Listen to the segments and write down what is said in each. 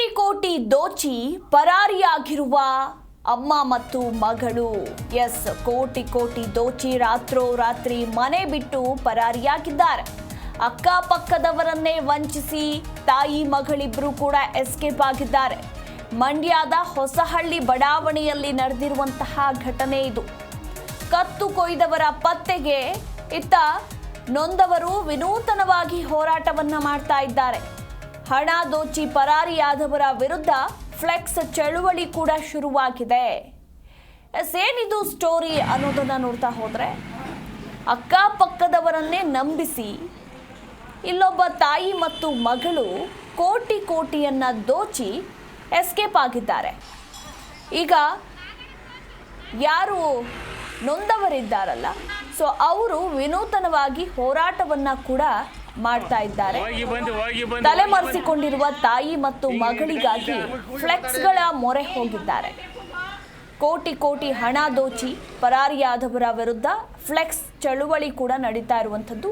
ಕೋಟಿ ಕೋಟಿ ದೋಚಿ ಪರಾರಿಯಾಗಿರುವ ಅಮ್ಮ ಮತ್ತು ಮಗಳು. ಎಸ್, ಕೋಟಿ ಕೋಟಿ ದೋಚಿ ರಾತ್ರೋರಾತ್ರಿ ಮನೆ ಬಿಟ್ಟು ಪರಾರಿಯಾಗಿದ್ದಾರೆ. ಅಕ್ಕಪಕ್ಕದವರನ್ನೇ ವಂಚಿಸಿ ತಾಯಿ ಮಗಳಿಬ್ರು ಕೂಡ ಎಸ್ಕೇಪ್ ಆಗಿದ್ದಾರೆ. ಮಂಡ್ಯದ ಹೊಸಹಳ್ಳಿ ಬಡಾವಣೆಯಲ್ಲಿ ನಡೆದಿರುವಂತಹ ಘಟನೆ ಇದು. ಕತ್ತು ಕೊಯ್ದವರ ಪತ್ತೆಗೆ ಇತ್ತ ನೊಂದವರು ವಿನೂತನವಾಗಿ ಹೋರಾಟವನ್ನ ಮಾಡ್ತಾ ಇದ್ದಾರೆ. ಹಣ ದೋಚಿ ಪರಾರಿಯಾದವರ ವಿರುದ್ಧ ಫ್ಲೆಕ್ಸ್ ಚಳುವಳಿ ಕೂಡ ಶುರುವಾಗಿದೆ. ಏನಿದು ಸ್ಟೋರಿ ಅನ್ನೋದನ್ನ ನೋಡ್ತಾ ಹೋದ್ರೆ, ಅಕ್ಕಪಕ್ಕದವರನ್ನೇ ನಂಬಿಸಿ ಇಲ್ಲೊಬ್ಬ ತಾಯಿ ಮತ್ತು ಮಗಳು ಕೋಟಿ ಕೋಟಿಯನ್ನ ದೋಚಿ ಎಸ್ಕೇಪ್ ಆಗಿದ್ದಾರೆ. ಈಗ ಯಾರು ನೊಂದವರಿದ್ದಾರಲ್ಲ, ಸೊ ಅವರು ವಿನೂತನವಾಗಿ ಹೋರಾಟವನ್ನ ಕೂಡ ಮಾಡ್ತಾ ಇದ್ದಾರೆ. ತಲೆಮರೆಸಿಕೊಂಡಿರುವ ತಾಯಿ ಮತ್ತು ಮಗಳಿಗಾಗಿ ಫ್ಲೆಕ್ಸ್ಗಳ ಮೊರೆ ಹೋಗಿದ್ದಾರೆ. ಕೋಟಿ ಕೋಟಿ ಹಣ ದೋಚಿ ಪರಾರಿಯಾದವರ ವಿರುದ್ಧ ಫ್ಲೆಕ್ಸ್ ಚಳುವಳಿ ಕೂಡ ನಡೀತಾ ಇರುವಂಥದ್ದು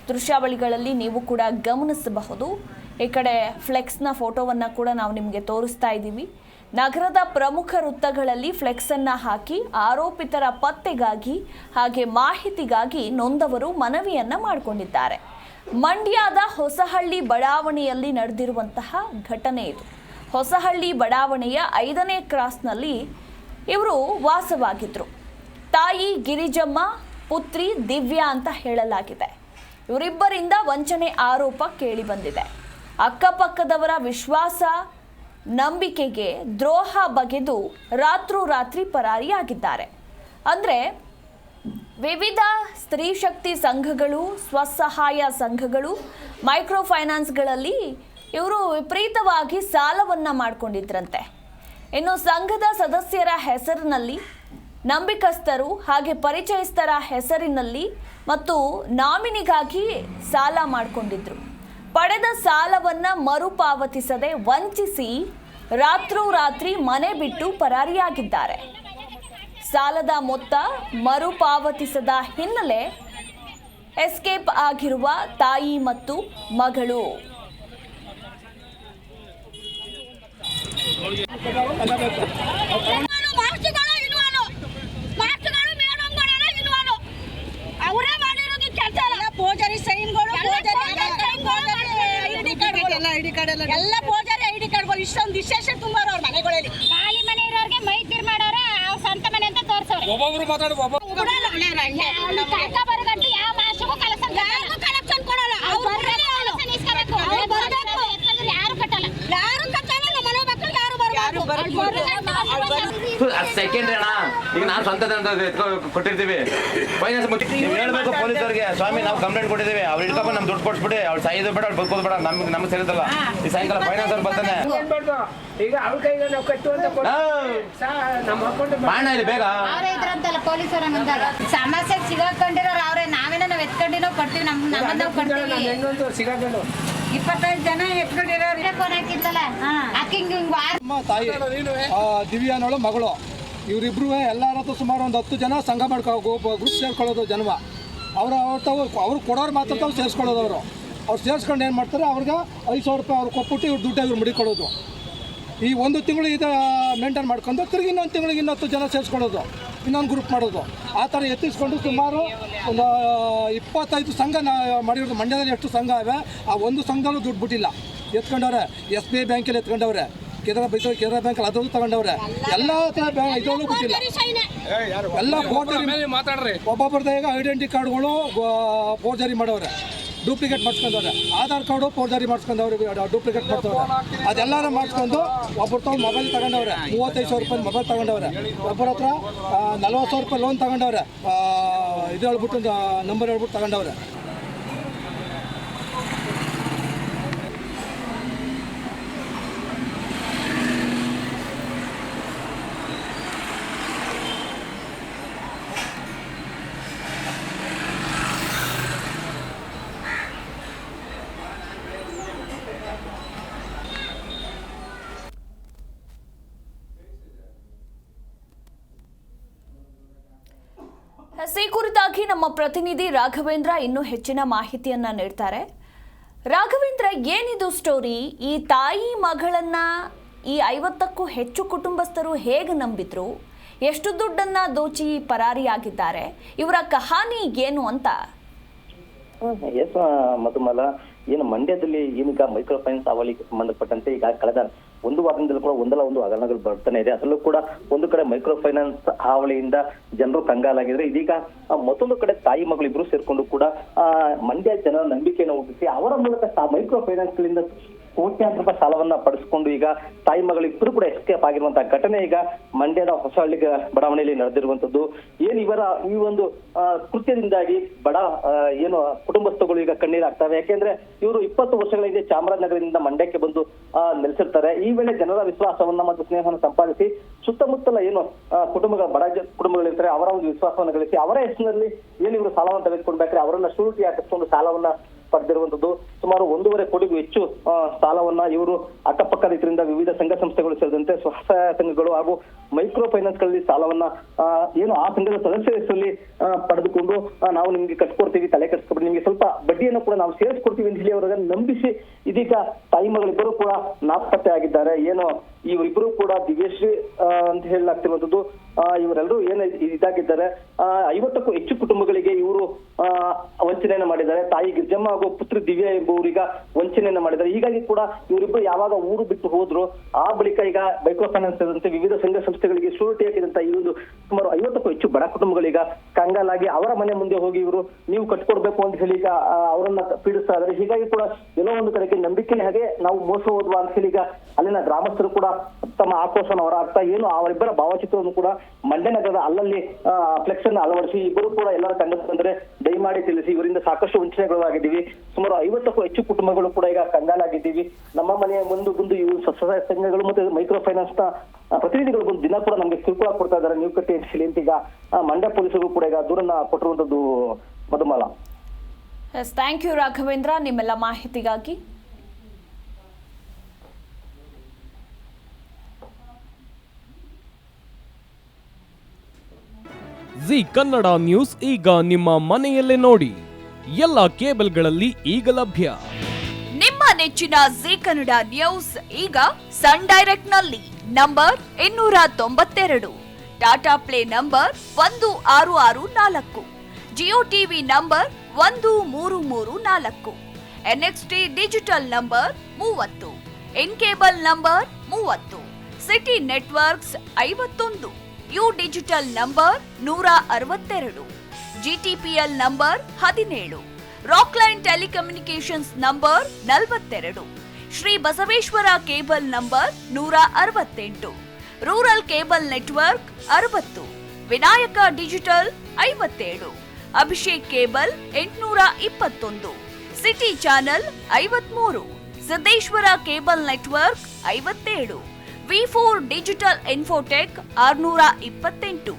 ದೃಶ್ಯಾವಳಿಗಳಲ್ಲಿ ನೀವು ಕೂಡ ಗಮನಿಸಬಹುದು. ಈ ಕಡೆ ಫ್ಲೆಕ್ಸ್ನ ಫೋಟೋವನ್ನು ಕೂಡ ನಾವು ನಿಮಗೆ ತೋರಿಸ್ತಾ ಇದ್ದೀವಿ. ನಗರದ ಪ್ರಮುಖ ವೃತ್ತಗಳಲ್ಲಿ ಫ್ಲೆಕ್ಸ್ ಅನ್ನ ಹಾಕಿ ಆರೋಪಿತರ ಪತ್ತೆಗಾಗಿ ಹಾಗೆ ಮಾಹಿತಿಗಾಗಿ ನೊಂದವರು ಮನವಿಯನ್ನ ಮಾಡಿಕೊಂಡಿದ್ದಾರೆ. ಮಂಡ್ಯದ ಹೊಸಹಳ್ಳಿ ಬಡಾವಣೆಯಲ್ಲಿ ನಡೆದಿರುವಂತಹ ಘಟನೆ ಇದು. ಹೊಸಹಳ್ಳಿ ಬಡಾವಣೆಯ 5ನೇ ಕ್ರಾಸ್ನಲ್ಲಿ ಇವರು ವಾಸವಾಗಿದ್ರು. ತಾಯಿ ಗಿರಿಜಮ್ಮ, ಪುತ್ರಿ ದಿವ್ಯಾ ಅಂತ ಹೇಳಲಾಗಿದೆ. ಇವರಿಬ್ಬರಿಂದ ವಂಚನೆ ಆರೋಪ ಕೇಳಿ ಬಂದಿದೆ. ಅಕ್ಕಪಕ್ಕದವರ ವಿಶ್ವಾಸ ನಂಬಿಕೆಗೆ ದ್ರೋಹ ಬಗೆದು ರಾತ್ರೋರಾತ್ರಿ ಪರಾರಿಯಾಗಿದ್ದಾರೆ. ಅಂದರೆ ವಿವಿಧ ಸ್ತ್ರೀ ಶಕ್ತಿ ಸಂಘಗಳು, ಸ್ವಸಹಾಯ ಸಂಘಗಳು, ಮೈಕ್ರೋ ಫೈನಾನ್ಸ್ಗಳಲ್ಲಿ ಇವರು ವಿಪರೀತವಾಗಿ ಸಾಲವನ್ನು ಮಾಡಿಕೊಂಡಿದ್ರಂತೆ. ಇನ್ನು ಸಂಘದ ಸದಸ್ಯರ ಹೆಸರಿನಲ್ಲಿ, ನಂಬಿಕಸ್ಥರು ಹಾಗೆ ಪರಿಚಯಸ್ಥರ ಹೆಸರಿನಲ್ಲಿ ಮತ್ತು ನಾಮಿನಿಗಾಗಿ ಸಾಲ ಮಾಡಿಕೊಂಡಿದ್ರು. ಪಡೆದ ಸಾಲವನ್ನು ಮರುಪಾವತಿಸದೆ ವಂಚಿಸಿ ರಾತ್ರೋರಾತ್ರಿ ಮನೆ ಬಿಟ್ಟು ಪರಾರಿಯಾಗಿದ್ದಾರೆ. ಸಾಲದ ಮೊತ್ತ ಮರುಪಾವತಿಸದ ಹಿನ್ನೆಲೆ ಎಸ್ಕೇಪ್ ಆಗಿರುವ ತಾಯಿ ಮತ್ತು ಮಗಳು. ಎಲ್ಲ ಫೋರ್ಜರಿ ಐಡಿ ಕಾರ್ಡ್ಗಳು ಇಷ್ಟೊಂದು ವಿಶೇಷ ತುಂಬೋರು ಅವ್ರ ಮನೆಗಳಲ್ಲಿ. ಖಾಲಿ ಮನೆ ಇರೋರಿಗೆ ಮೈತಿರ್ ಮಾಡೋರ ಸ್ವಂತ ಮನೆ ಅಂತ ತೋರ್ಸೋರು. ಒಬ್ಬೊಬ್ರು ಮಾತಾಡೋದು ಬರಗಂಟು ಯಾವ ಮಾಸಕ್ಕೂ ಕಲೆಕ್ಷನ್ ಕೊಡಲ್ಲ. ಯಾರು ಕಟ್ಟಲ್ಲ. ಮನೆ ಮಕ್ಕಳು ಯಾರು ಸೆಕೆಂಡ್ ಅಣ್ಣ, ಈಗ ನಾವು ಸ್ವಂತ ಕೊಟ್ಟಿರ್ತೀವಿ. ಫೈನಾನ್ಸ್ ನೀವು ಹೇಳ್ಬೇಕು ಪೊಲೀಸರಿಗೆ, ಸ್ವಾಮಿ ನಾವು ಕಂಪ್ಲೇಂಟ್ ಕೊಟ್ಟಿದ್ದೀವಿ, ಅವ್ರು ಇಟ್ಕೊಂಡು ನಮ್ಗೆ ದುಡ್ಡು ಕೊಡ್ಸ್ಬಿಡಿ, ಅವ್ರು ಸಾಯೋದು ಬೇಡ, ಅವ್ರು ಬದುಕೋದು ಬೇಡ, ನಮ್ಗೆ ಸೇರಿದಲ್ಲ. ಈ ಸಾಯಂಕಾಲ ಫೈನಾನ್ಸ್ ಅವ್ರು ಬರ್ತಾನೆ. ಈಗ ಅವ್ರ ಕೈಗೆ ನಾವು ಕಟ್ಟು ಅಂತ ಬಾಣ ಇಲ್ಲಿ ಬೇಗ ಇದ್ರಂತಲ್ಲ ಪೊಲೀಸರ ಮುಂದಾಗ ಸಮಸ್ಯೆ ಸಿಗಾಕೊಂಡಿರೋರು ಅವ್ರೆ. ನಾವೇನೋ ನಾವ್ ಎತ್ಕೊಂಡಿನೋ ಕೊಡ್ತೀವಿ. ನಮ್ಮನ್ನ ನಾವು ಕೊಡ್ತೀವಿ. ಹೆಣ್ಣೊಂದು ಸಿಗಾಕೊಂಡು 25 ಜನ ಎತ್ಕೊಂಡಿರೋರು ಫೋನ್ ಹಾಕಿದ್ಲಲ್ಲ, ತಾಯಿ ದಿವ್ಯಾನೋಳು ಮಗಳು, ಇವರಿಬ್ರು ಎಲ್ಲರ ಹತ್ರ ಸುಮಾರು ಒಂದು 10 ಜನ ಸಂಘ ಗ್ರೂಪ್ ಸೇರ್ಕೊಳ್ಳೋದು ಜನ್ಮ. ಅವ್ರು ಕೊಡೋರು ಮಾತ್ರ ತಾವು ಸೇರಿಸ್ಕೊಳ್ಳೋದು. ಅವ್ರು ಸೇರಿಸ್ಕೊಂಡು ಏನು ಮಾಡ್ತಾರೆ, ಅವ್ರಿಗೆ 5,000 ರೂಪಾಯಿ ಅವ್ರು ಕೊಟ್ಬಿಟ್ಟು ಇವ್ರು ದುಡ್ಡು ಇವ್ರು ಮಡಿಕೊಳ್ಳೋದು. ಈ ಒಂದು ತಿಂಗಳು ಇದು ಮೇಂಟೈನ್ ಮಾಡ್ಕೊಂಡು ತಿರುಗಿ ಇನ್ನೊಂದು ತಿಂಗಳಿಗೆ 10 ಜನ ಸೇರಿಸ್ಕೊಳ್ಳೋದು, ಇನ್ನೊಂದು ಗ್ರೂಪ್ ಮಾಡೋದು. ಆ ಥರ ಎತ್ತಿಸ್ಕೊಂಡು ಸುಮಾರು ಒಂದು 25 ಸಂಘ ಮಾಡಿರೋದು. ಮಂಡ್ಯದಲ್ಲಿ ಎಷ್ಟು ಸಂಘ ಇವೆ, ಆ ಒಂದು ಸಂಘದಲ್ಲೂ ದುಡ್ಡು ಬಿಟ್ಟಿಲ್ಲ. ಎತ್ಕೊಂಡವ್ರೆ. SBI ಬ್ಯಾಂಕಲ್ಲಿ ಎತ್ಕೊಂಡವ್ರೆ, ಕೆನರಾ ಬ್ಯಾಂಕಲ್ಲಿ ಅದರಲ್ಲೂ ತಗೊಂಡವ್ರೆ. ಎಲ್ಲ ಥರ ಇದರಲ್ಲೂ ಬಿಟ್ಟಿಲ್ಲ. ಎಲ್ಲ ಫೋರ್ಜರಿ ಮಾತಾಡ್ರಿ. ಒಬ್ಬೊಬ್ಬರದಾಗ ಐಡೆಂಟಿ ಕಾರ್ಡ್ಗಳು ಫೋರ್ಜರಿ ಮಾಡವ್ರೆ, ಡೂಪ್ಲಿಕೇಟ್ ಮಾಡಿಸ್ಕೊಂಡವ್ರೆ. ಆಧಾರ್ ಕಾರ್ಡು ಫೋರ್ಜರಿ ಮಾಡಿಸ್ಕೊಂಡವ್ರೆ, ಡೂಪ್ಲಿಕೇಟ್ ಮಾಡ್ತವ್ರೆ. ಅದೆಲ್ಲರೂ ಮಾಡಿಸ್ಕೊಂಡು ಒಬ್ಬರು ತಗೊಂಡು ಮೊಬೈಲ್ ತಗೊಂಡವ್ರೆ. 35,000 ರೂಪಾಯಿ ಮೊಬೈಲ್ ತಗೊಂಡವ್ರೆ. ಒಬ್ಬರ ಹತ್ರ 40,000 ರೂಪಾಯಿ ಲೋನ್ ತಗೊಂಡವ್ರೆ. ಇದು ಹೇಳ್ಬಿಟ್ಟು ನಂಬರ್ ಹೇಳ್ಬಿಟ್ಟು ತಗೊಂಡವ್ರೆ. ಈ ಕುರಿತಾಗಿ ನಮ್ಮ ಪ್ರತಿನಿಧಿ ರಾಘವೇಂದ್ರ ಇನ್ನೂ ಹೆಚ್ಚಿನ ಮಾಹಿತಿಯನ್ನ ನೀಡ್ತಾರೆ. ರಾಘವೇಂದ್ರ, ಏನಿದು ಸ್ಟೋರಿ? ಈ ತಾಯಿ ಮಗಳನ್ನ ಈ 50ಕ್ಕೂ ಹೆಚ್ಚು ಕುಟುಂಬಸ್ಥರು ಹೇಗೆ ನಂಬಿದ್ರು? ಎಷ್ಟು ದುಡ್ಡನ್ನ ದೋಚಿ ಪರಾರಿಯಾಗಿದ್ದಾರೆ? ಇವರ ಕಹಾನಿ ಏನು ಅಂತ? ಎಸ್ ಮಧುಮಲ, ಏನು ಮಂಡ್ಯದಲ್ಲಿ ಏನೀಗ ಮೈಕ್ರೋ ಫೈನಾನ್ಸ್ ಹಾವಳಿಗೆ ಸಂಬಂಧಪಟ್ಟಂತೆ ಈಗ ಕಳೆದ ಒಂದು ವಾರದಿಂದಲೂ ಕೂಡ ಒಂದಲ್ಲ ಒಂದು ಹಗರಣಗಳು ಬರ್ತಾನೆ ಇದೆ. ಅದರಲ್ಲೂ ಕೂಡ ಒಂದು ಕಡೆ ಮೈಕ್ರೋ ಫೈನಾನ್ಸ್ ಹಾವಳಿಯಿಂದ ಜನರು ಕಂಗಾಲಾಗಿದ್ರೆ, ಇದೀಗ ಮತ್ತೊಂದು ಕಡೆ ತಾಯಿ ಮಗಳು ಇಬ್ರು ಸೇರ್ಕೊಂಡು ಕೂಡ ಮಂಡ್ಯ ಜನರ ನಂಬಿಕೆಯನ್ನು ಹುಟ್ಟಿಸಿ ಅವರ ಮೂಲಕ ಮೈಕ್ರೋ ಫೈನಾನ್ಸ್ ಗಳಿಂದ ಕೋಟ್ಯಾಂತರ ರೂಪಾಯಿ ಸಾಲವನ್ನ ಪಡಿಸಿಕೊಂಡು ಈಗ ತಾಯಿ ಮಗಳಿಬ್ಬರು ಕೂಡ ಎಸ್ಕೇಪ್ ಆಗಿರುವಂತಹ ಘಟನೆ ಈಗ ಮಂಡ್ಯದ ಹೊಸಹಳ್ಳಿ ಬಡಾವಣೆಯಲ್ಲಿ ನಡೆದಿರುವಂತದ್ದು. ಏನು ಇವರ ಈ ಒಂದು ಕೃತ್ಯದಿಂದಾಗಿ ಏನು ಕುಟುಂಬಸ್ಥಗಳು ಈಗ ಕಣ್ಣೀರಾಗ್ತವೆ. ಯಾಕೆಂದ್ರೆ ಇವರು 20 ವರ್ಷಗಳ ಹಿಂದೆ ಚಾಮರಾಜನಗರದಿಂದ ಮಂಡ್ಯಕ್ಕೆ ಬಂದು ನೆಲೆಸಿರ್ತಾರೆ. ಈ ವೇಳೆ ಜನರ ವಿಶ್ವಾಸವನ್ನ ಮತ್ತು ಸ್ನೇಹವನ್ನು ಸಂಪಾದಿಸಿ ಸುತ್ತಮುತ್ತಲ ಏನು ಬಡ ಕುಟುಂಬಗಳಿರ್ತಾರೆ ಅವರ ಒಂದು ವಿಶ್ವಾಸವನ್ನು ಗಳಿಸಿ ಅವರ ಹೆಸರಿನಲ್ಲಿ ಏನು ಇವರು ಸಾಲವನ್ನು ತೆಗೆದುಕೊಳ್ಬೇಕಾದ್ರೆ ಅವರನ್ನ ಶೂರಿಟಿ ಹಾಕಿಸ್ಕೊಂಡು ಸಾಲವನ್ನ ಪಡೆದಿರುವಂತದ್ದು. ಸುಮಾರು 1.5 ಕೋಟಿಗೂ ಹೆಚ್ಚು ಸಾಲವನ್ನ ಇವರು ಅಕ್ಕಪಕ್ಕ ರೈತರಿಂದ ವಿವಿಧ ಸಂಘ ಸಂಸ್ಥೆಗಳು ಸೇರಿದಂತೆ ಸ್ವಸಹಾಯ ಸಂಘಗಳು ಹಾಗೂ ಮೈಕ್ರೋ ಫೈನಾನ್ಸ್ ಗಳಲ್ಲಿ ಸಾಲವನ್ನ ಏನು ಆ ಸಂಘದ ಸದಸ್ಯರ ಹೆಸರಲ್ಲಿ ಪಡೆದುಕೊಂಡು ನಾವು ನಿಮ್ಗೆ ಕಟ್ಕೊಡ್ತೀವಿ, ತಲೆ ಕಟ್ಸ್ಕೊಬಿಟ್ಟು ನಿಮ್ಗೆ ಸ್ವಲ್ಪ ಬಡ್ಡಿಯನ್ನು ಕೂಡ ನಾವು ಸೇರಿಸ್ಕೊಡ್ತೀವಿ ಅಂತ ಹೇಳಿ ಅವರನ್ನ ನಂಬಿಸಿ ಇದೀಗ ತಾಯಿ ಮಗಳಿಬ್ಬರು ಕೂಡ ನಾಪತ್ತೆ ಆಗಿದ್ದಾರೆ. ಏನು ಇವರಿಬ್ಬರು ಕೂಡ ದಿವ್ಯಶ್ರೀ ಅಂತ ಹೇಳಲಾಗ್ತಿರುವಂತದ್ದು. ಇವರೆಲ್ಲರೂ ಏನು ಇದಾಗಿದ್ದಾರೆ. 50ಕ್ಕೂ ಹೆಚ್ಚು ಕುಟುಂಬಗಳಿಗೆ ಇವರು ವಂಚನೆಯನ್ನ ಮಾಡಿದ್ದಾರೆ. ತಾಯಿ ಗಿರ್ಜಮ್ಮ ಹಾಗೂ ಪುತ್ರಿ ದಿವ್ಯಾ ಎಂಬುವರೀಗ ವಂಚನೆಯನ್ನ ಮಾಡಿದ್ದಾರೆ. ಹೀಗಾಗಿ ಕೂಡ ಇವರಿಬ್ಬರು ಯಾವಾಗ ಊರು ಬಿಟ್ಟು ಹೋದ್ರು ಆ ಬಳಿಕ ಈಗ ಮೈಕ್ರೋ ಫೈನಾನ್ಸ್ ಸೇರಿದಂತೆ ವಿವಿಧ ಸಂಘ ಸಂಸ್ಥೆಗಳಿಗೆ ಶೂರಿಟಿ ಹಾಕಿದಂತ ಈ ಒಂದು ಸುಮಾರು 50ಕ್ಕೂ ಹೆಚ್ಚು ಬಡ ಕುಟುಂಬಗಳೀಗ ಕಂಗಾಲಾಗಿ ಅವರ ಮನೆ ಮುಂದೆ ಹೋಗಿ ಇವರು ನೀವು ಕಟ್ಕೊಡ್ಬೇಕು ಅಂತ ಹೇಳಿ ಈಗ ಅವರನ್ನ ಪೀಡಿಸ್ತಾ ಇದ್ದಾರೆ. ಹೀಗಾಗಿ ಕೂಡ ಎಲ್ಲೋ ಒಂದು ಕಡೆಗೆ ನಂಬಿಕೆ ಹಾಗೆ ನಾವು ಮೋಸ ಹೋದ್ವಾ ಅಂತ ಹೇಳಿ ಈಗ ಅಲ್ಲಿನ ಗ್ರಾಮಸ್ಥರು ಕೂಡ ತಮ್ಮ ಆಕ್ರೋಶವನ್ನು ಹೊರಹಾಕ್ತಾ ಏನು ಅವರಿಬ್ಬರ ಭಾವಚಿತ್ರವನ್ನು ಕೂಡ ಮಂಡ್ಯ ನಗರದ ಅಲ್ಲಲ್ಲಿ ಫ್ಲೆಕ್ಸ್ ಅನ್ನು ಅಳವಡಿಸಿ ಇಬ್ಬರು ಕೂಡ ಎಲ್ಲರ ಕಂಡು ಬಂದರೆ ದಯಮಾಡಿ ತಿಳಿಸಿ, ಇವರಿಂದ ಸಾಕಷ್ಟು ವಂಚನೆಗಳಾಗಿದ್ದೀವಿ, ಸುಮಾರು 50ಕ್ಕೂ ಹೆಚ್ಚು ಕುಟುಂಬಗಳು ಕೂಡ ಈಗ ಕಂಗಾಲಾಗಿದ್ದೀವಿ, ನಮ್ಮ ಮನೆಯ ಮುಂದೆ ಇವು ಸ್ವಸಹಾಯ ಸಂಘಗಳು ಮತ್ತು ಮೈಕ್ರೋ ಫೈನಾನ್ಸ್ ನ ಪ್ರತಿನಿಧಿಗಳು ಬಂದು ದಿನ ಕೂಡ ನಮ್ಗೆ ಕಿರುಕುಳ ಕೊಡ್ತಾ ಇದ್ದಾರೆ, ನೀವು ಕಟ್ಟಿ ಅಂತ ಹೇಳಿ ಅಂತ ಈಗ ಮಂಡ್ಯ ಪೊಲೀಸರು ಕೂಡ ಈಗ ದೂರನ್ನ ಕೊಟ್ಟಿರುವಂತದ್ದು ಮಧುಮಾಲ. ಥ್ಯಾಂಕ್ ಯು ರಾಘವೇಂದ್ರ ನಿಮ್ಮೆಲ್ಲ ಮಾಹಿತಿಗಾಗಿ. ಜಿ ಕನ್ನಡ ನ್ಯೂಸ್ ಈಗ ನಿಮ್ಮ ಮನೆಯಲ್ಲೇ ನೋಡಿ, ಎಲ್ಲ ಕೇಬಲ್ಗಳಲ್ಲಿ ಈಗ ಲಭ್ಯ. ನಿಮ್ಮ ನೆಚ್ಚಿನ ಜಿ ಕನ್ನಡ ನ್ಯೂಸ್ ಈಗ ಸನ್ ಡೈರೆಕ್ಟ್ ನಲ್ಲಿ number 292, Tata play number 1664, Jio TV number 1334, NXT digital number 30, in cable number 30, city networks 51, U digital number 162, GTPL number 17, Rockline telecommunications number 42, Shri Basaveshwara cable number 168, rural cable network 60, Vinayaka digital 57, Abhishek cable 821, city channel 53, Siddeshwara cable network 57, V4 digital Infotech 628,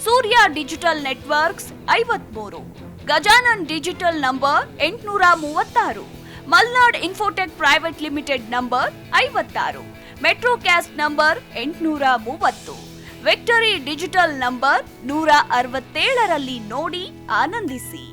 Surya digital networks 53, Gajanan digital number 836, Malnad Infotech private limited number 56, Metrocast number 830, victory digital number 167ರಲ್ಲಿ ನೋಡಿ ಆನಂದಿಸಿ.